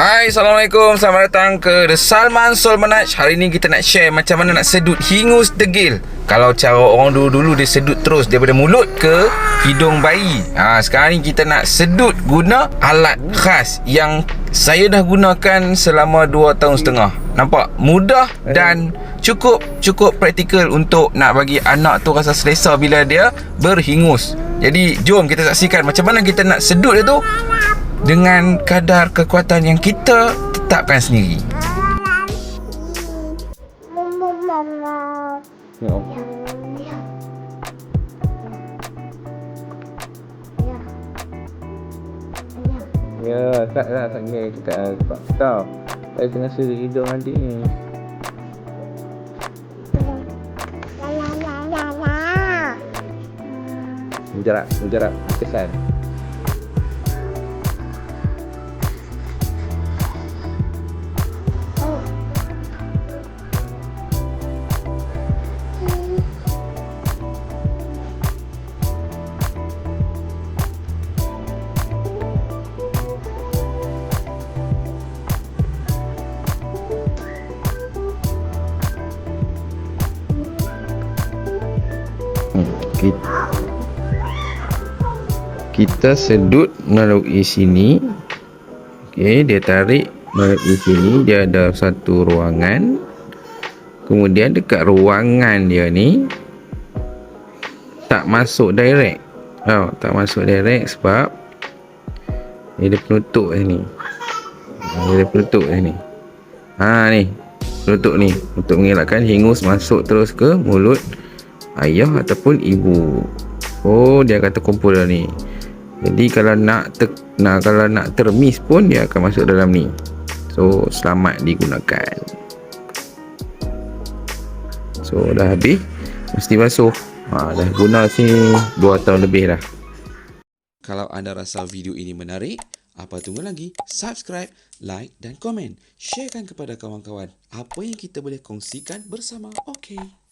Hai, Assalamualaikum. Selamat datang ke The Salman Solmanaj. Hari ni kita nak share macam mana nak sedut hingus degil. Kalau cara orang dulu-dulu dia sedut terus daripada mulut ke hidung bayi. Sekarang ni kita nak sedut guna alat khas yang saya dah gunakan selama 2 tahun setengah. Nampak? Mudah dan cukup praktikal untuk nak bagi anak tu rasa selesa bila dia berhingus. Jadi jom kita saksikan macam mana kita nak sedut dia tu dengan kadar kekuatan yang kita tetapkan sendiri. Ya, tak lah sangat kita tahu. Saya tengah sedut hidung adik ni. Mujarab, kesan. Kita sedut melalui sini. Okey, dia tarik melalui sini. Dia ada satu ruangan. Kemudian dekat ruangan dia ni tak masuk direct. Tak masuk direct sebab dia ada penutup ni. Dia ada penutup ni. Ni penutup ni untuk mengelakkan hingus masuk terus ke mulut ayah ataupun ibu. Dia akan terkumpul dah ni. Jadi kalau nak termis pun dia akan masuk dalam ni. So selamat digunakan. So dah habis, mesti basuh. Dah guna sini 2 tahun lebih dah. Kalau anda rasa video ini menarik, apa tunggu lagi? Subscribe, like dan komen. Sharekan kepada kawan-kawan apa yang kita boleh kongsikan bersama. Okey.